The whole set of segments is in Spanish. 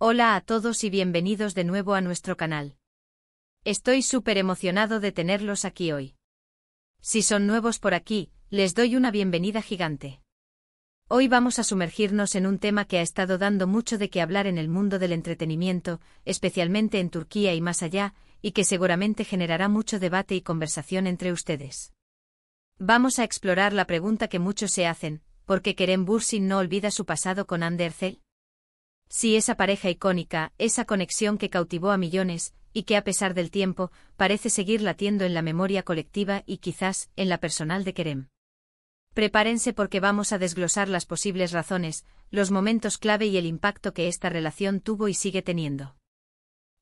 Hola a todos y bienvenidos de nuevo a nuestro canal. Estoy súper emocionado de tenerlos aquí hoy. Si son nuevos por aquí, les doy una bienvenida gigante. Hoy vamos a sumergirnos en un tema que ha estado dando mucho de qué hablar en el mundo del entretenimiento, especialmente en Turquía y más allá, y que seguramente generará mucho debate y conversación entre ustedes. Vamos a explorar la pregunta que muchos se hacen: ¿por qué Kerem Bürsin no olvida su pasado con Hande Erçel? Sí, esa pareja icónica, esa conexión que cautivó a millones, y que a pesar del tiempo, parece seguir latiendo en la memoria colectiva y quizás, en la personal de Kerem. Prepárense porque vamos a desglosar las posibles razones, los momentos clave y el impacto que esta relación tuvo y sigue teniendo.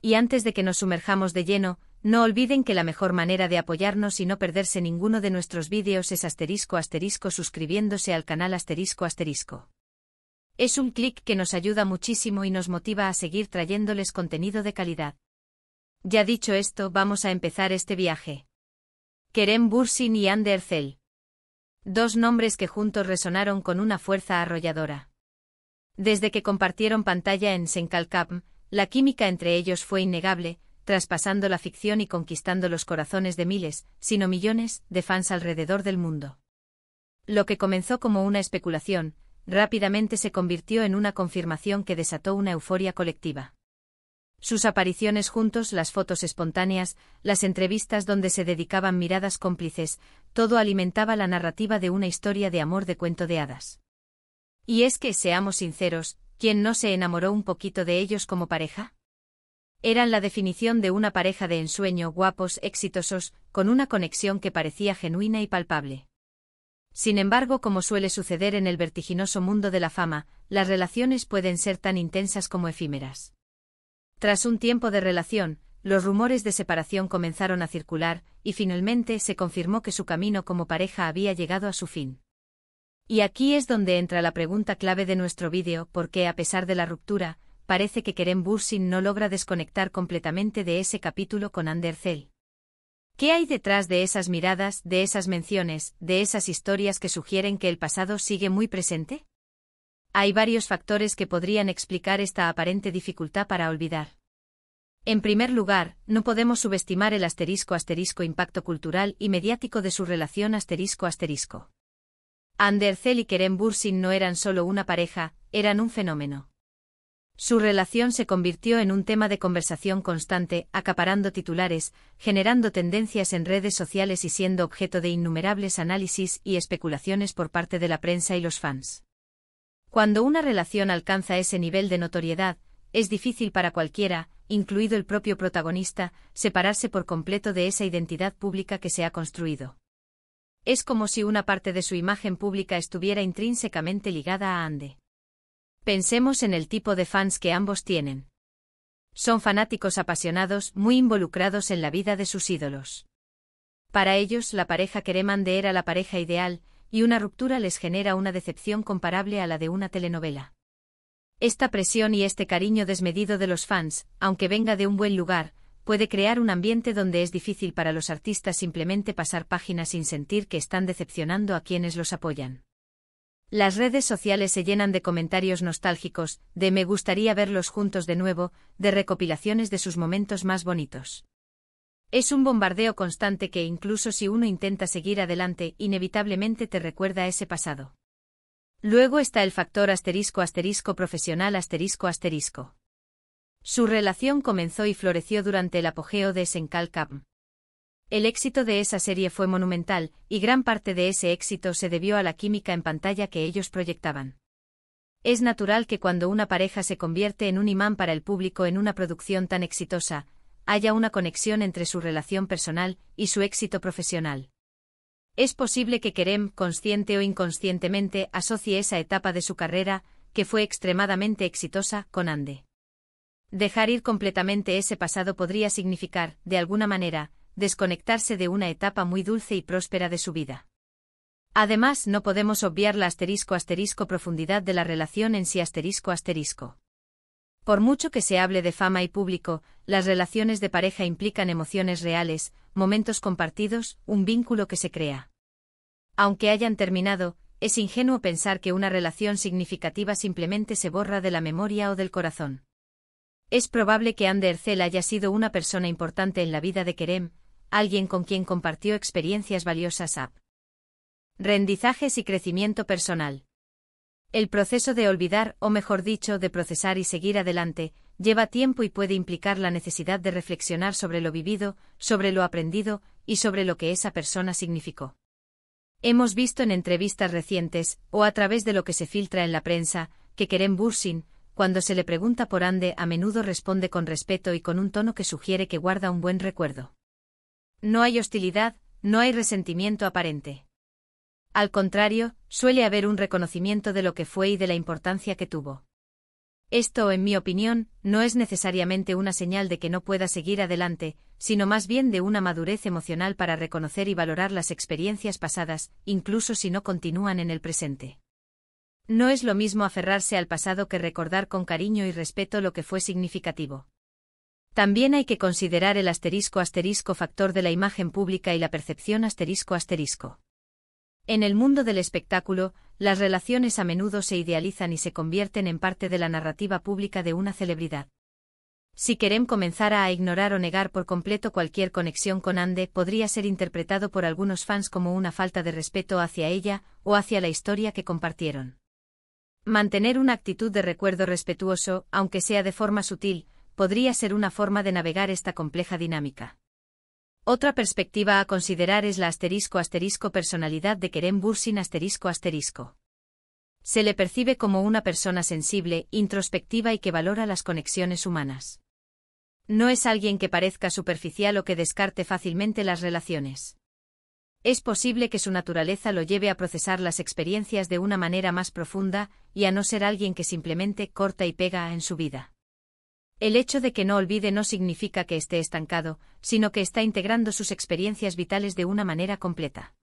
Y antes de que nos sumerjamos de lleno, no olviden que la mejor manera de apoyarnos y no perderse ninguno de nuestros vídeos es ** suscribiéndose al canal ***. Es un clic que nos ayuda muchísimo y nos motiva a seguir trayéndoles contenido de calidad. Ya dicho esto, vamos a empezar este viaje. Kerem Bürsin y Hande Erçel. Dos nombres que juntos resonaron con una fuerza arrolladora. Desde que compartieron pantalla en Senkalkam, la química entre ellos fue innegable, traspasando la ficción y conquistando los corazones de miles, si no millones, de fans alrededor del mundo. Lo que comenzó como una especulación, rápidamente se convirtió en una confirmación que desató una euforia colectiva. Sus apariciones juntos, las fotos espontáneas, las entrevistas donde se dedicaban miradas cómplices, todo alimentaba la narrativa de una historia de amor de cuento de hadas. Y es que, seamos sinceros, ¿quién no se enamoró un poquito de ellos como pareja? Eran la definición de una pareja de ensueño, guapos, exitosos, con una conexión que parecía genuina y palpable. Sin embargo, como suele suceder en el vertiginoso mundo de la fama, las relaciones pueden ser tan intensas como efímeras. Tras un tiempo de relación, los rumores de separación comenzaron a circular, y finalmente se confirmó que su camino como pareja había llegado a su fin. Y aquí es donde entra la pregunta clave de nuestro vídeo: ¿por qué, a pesar de la ruptura, parece que Kerem Bürsin no logra desconectar completamente de ese capítulo con Hande Erçel? ¿Qué hay detrás de esas miradas, de esas menciones, de esas historias que sugieren que el pasado sigue muy presente? Hay varios factores que podrían explicar esta aparente dificultad para olvidar. En primer lugar, no podemos subestimar el ** impacto cultural y mediático de su relación ***. Hande Erçel y Kerem Bürsin no eran solo una pareja, eran un fenómeno. Su relación se convirtió en un tema de conversación constante, acaparando titulares, generando tendencias en redes sociales y siendo objeto de innumerables análisis y especulaciones por parte de la prensa y los fans. Cuando una relación alcanza ese nivel de notoriedad, es difícil para cualquiera, incluido el propio protagonista, separarse por completo de esa identidad pública que se ha construido. Es como si una parte de su imagen pública estuviera intrínsecamente ligada a Hande. Pensemos en el tipo de fans que ambos tienen. Son fanáticos apasionados, muy involucrados en la vida de sus ídolos. Para ellos, la pareja Kerem-Hande era la pareja ideal, y una ruptura les genera una decepción comparable a la de una telenovela. Esta presión y este cariño desmedido de los fans, aunque venga de un buen lugar, puede crear un ambiente donde es difícil para los artistas simplemente pasar página sin sentir que están decepcionando a quienes los apoyan. Las redes sociales se llenan de comentarios nostálgicos, de "me gustaría verlos juntos de nuevo", de recopilaciones de sus momentos más bonitos. Es un bombardeo constante que, incluso si uno intenta seguir adelante, inevitablemente te recuerda a ese pasado. Luego está el factor ** profesional ***. Su relación comenzó y floreció durante el apogeo de Senkalkam. El éxito de esa serie fue monumental, y gran parte de ese éxito se debió a la química en pantalla que ellos proyectaban. Es natural que cuando una pareja se convierte en un imán para el público en una producción tan exitosa, haya una conexión entre su relación personal y su éxito profesional. Es posible que Kerem, consciente o inconscientemente, asocie esa etapa de su carrera, que fue extremadamente exitosa, con Hande. Dejar ir completamente ese pasado podría significar, de alguna manera, desconectarse de una etapa muy dulce y próspera de su vida. Además, no podemos obviar la ** profundidad de la relación en sí ***. Por mucho que se hable de fama y público, las relaciones de pareja implican emociones reales, momentos compartidos, un vínculo que se crea. Aunque hayan terminado, es ingenuo pensar que una relación significativa simplemente se borra de la memoria o del corazón. Es probable que Ande Ercel haya sido una persona importante en la vida de Kerem, alguien con quien compartió experiencias valiosas. Aprendizajes y crecimiento personal. El proceso de olvidar, o mejor dicho, de procesar y seguir adelante, lleva tiempo y puede implicar la necesidad de reflexionar sobre lo vivido, sobre lo aprendido, y sobre lo que esa persona significó. Hemos visto en entrevistas recientes, o a través de lo que se filtra en la prensa, que Kerem Bürsin, cuando se le pregunta por Ande, a menudo responde con respeto y con un tono que sugiere que guarda un buen recuerdo. No hay hostilidad, no hay resentimiento aparente. Al contrario, suele haber un reconocimiento de lo que fue y de la importancia que tuvo. Esto, en mi opinión, no es necesariamente una señal de que no pueda seguir adelante, sino más bien de una madurez emocional para reconocer y valorar las experiencias pasadas, incluso si no continúan en el presente. No es lo mismo aferrarse al pasado que recordar con cariño y respeto lo que fue significativo. También hay que considerar el ** factor de la imagen pública y la percepción ***. En el mundo del espectáculo, las relaciones a menudo se idealizan y se convierten en parte de la narrativa pública de una celebridad. Si Kerem comenzara a ignorar o negar por completo cualquier conexión con Ande, podría ser interpretado por algunos fans como una falta de respeto hacia ella o hacia la historia que compartieron. Mantener una actitud de recuerdo respetuoso, aunque sea de forma sutil, podría ser una forma de navegar esta compleja dinámica. Otra perspectiva a considerar es la ** personalidad de Kerem Bürsin ***. Se le percibe como una persona sensible, introspectiva y que valora las conexiones humanas. No es alguien que parezca superficial o que descarte fácilmente las relaciones. Es posible que su naturaleza lo lleve a procesar las experiencias de una manera más profunda y a no ser alguien que simplemente corta y pega en su vida. El hecho de que no olvide no significa que esté estancado, sino que está integrando sus experiencias vitales de una manera completa.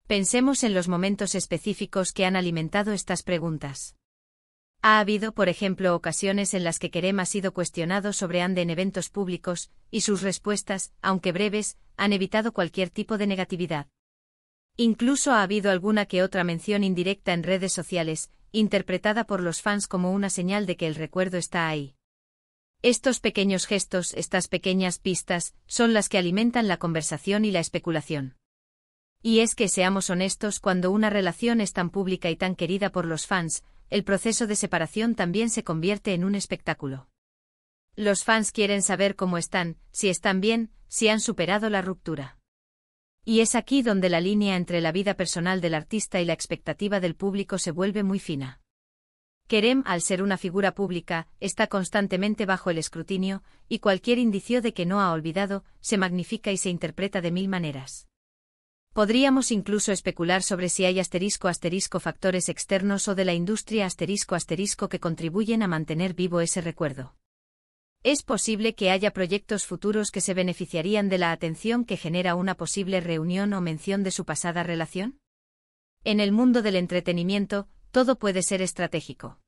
Pensemos en los momentos específicos que han alimentado estas preguntas. Ha habido, por ejemplo, ocasiones en las que Kerem ha sido cuestionado sobre Ande en eventos públicos, y sus respuestas, aunque breves, han evitado cualquier tipo de negatividad. Incluso ha habido alguna que otra mención indirecta en redes sociales, interpretada por los fans como una señal de que el recuerdo está ahí. Estos pequeños gestos, estas pequeñas pistas, son las que alimentan la conversación y la especulación. Y es que, seamos honestos, cuando una relación es tan pública y tan querida por los fans, el proceso de separación también se convierte en un espectáculo. Los fans quieren saber cómo están, si están bien, si han superado la ruptura. Y es aquí donde la línea entre la vida personal del artista y la expectativa del público se vuelve muy fina. Kerem, al ser una figura pública, está constantemente bajo el escrutinio, y cualquier indicio de que no ha olvidado, se magnifica y se interpreta de mil maneras. Podríamos incluso especular sobre si hay ** factores externos o de la industria ** que contribuyen a mantener vivo ese recuerdo. ¿Es posible que haya proyectos futuros que se beneficiarían de la atención que genera una posible reunión o mención de su pasada relación? En el mundo del entretenimiento, todo puede ser estratégico.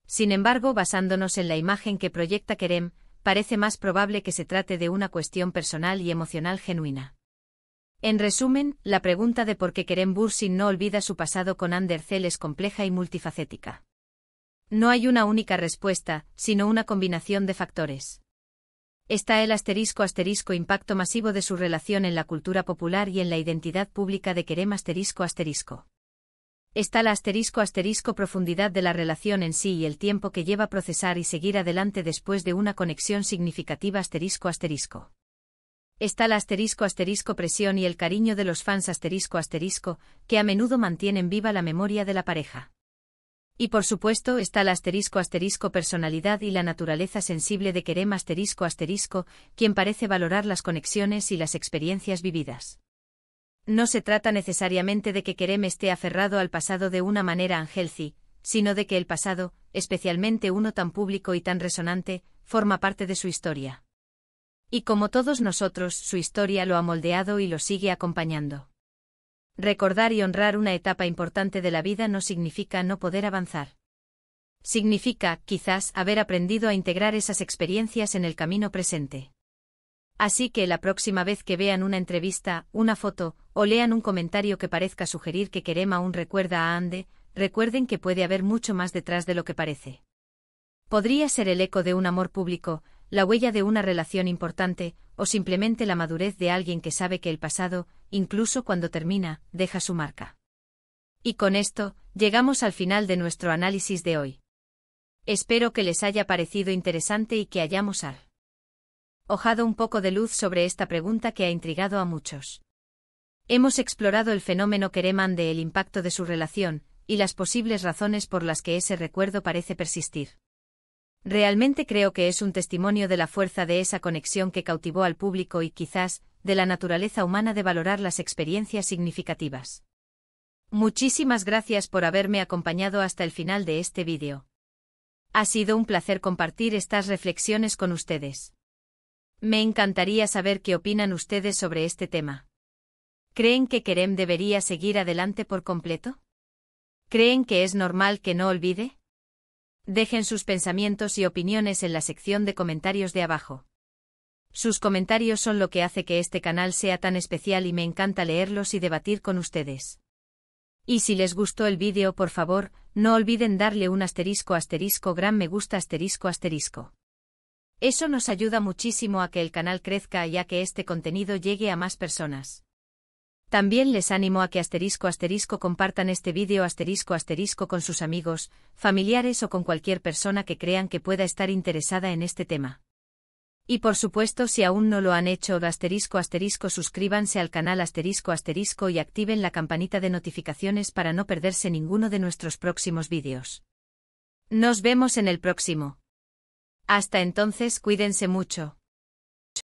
Sin embargo, basándonos en la imagen que proyecta Kerem, parece más probable que se trate de una cuestión personal y emocional genuina. En resumen, la pregunta de por qué Kerem Bürsin no olvida su pasado con Ande Ercel es compleja y multifacética. No hay una única respuesta, sino una combinación de factores. Está el ** impacto masivo de su relación en la cultura popular y en la identidad pública de Kerem ***. Está la ** profundidad de la relación en sí y el tiempo que lleva procesar y seguir adelante después de una conexión significativa ***. Está la ** presión y el cariño de los fans ***, que a menudo mantienen viva la memoria de la pareja. Y por supuesto está la ** personalidad y la naturaleza sensible de Kerem ***, quien parece valorar las conexiones y las experiencias vividas. No se trata necesariamente de que Kerem esté aferrado al pasado de una manera unhealthy, sino de que el pasado, especialmente uno tan público y tan resonante, forma parte de su historia. Y como todos nosotros, su historia lo ha moldeado y lo sigue acompañando. Recordar y honrar una etapa importante de la vida no significa no poder avanzar. Significa, quizás, haber aprendido a integrar esas experiencias en el camino presente. Así que la próxima vez que vean una entrevista, una foto, o lean un comentario que parezca sugerir que Kerem aún recuerda a Ande, recuerden que puede haber mucho más detrás de lo que parece. Podría ser el eco de un amor público, la huella de una relación importante, o simplemente la madurez de alguien que sabe que el pasado, incluso cuando termina, deja su marca. Y con esto, llegamos al final de nuestro análisis de hoy. Espero que les haya parecido interesante y que hayamos arrojado un poco de luz sobre esta pregunta que ha intrigado a muchos. Hemos explorado el fenómeno Kereman de el impacto de su relación, y las posibles razones por las que ese recuerdo parece persistir. Realmente creo que es un testimonio de la fuerza de esa conexión que cautivó al público y quizás, de la naturaleza humana de valorar las experiencias significativas. Muchísimas gracias por haberme acompañado hasta el final de este vídeo. Ha sido un placer compartir estas reflexiones con ustedes. Me encantaría saber qué opinan ustedes sobre este tema. ¿Creen que Kerem debería seguir adelante por completo? ¿Creen que es normal que no olvide? Dejen sus pensamientos y opiniones en la sección de comentarios de abajo. Sus comentarios son lo que hace que este canal sea tan especial y me encanta leerlos y debatir con ustedes. Y si les gustó el vídeo, por favor, no olviden darle un gran me gusta ***. Eso nos ayuda muchísimo a que el canal crezca y a que este contenido llegue a más personas. También les animo a que *** compartan este vídeo *** con sus amigos, familiares o con cualquier persona que crean que pueda estar interesada en este tema. Y por supuesto, si aún no lo han hecho, *** suscríbanse al canal *** y activen la campanita de notificaciones para no perderse ninguno de nuestros próximos vídeos. Nos vemos en el próximo. Hasta entonces, cuídense mucho.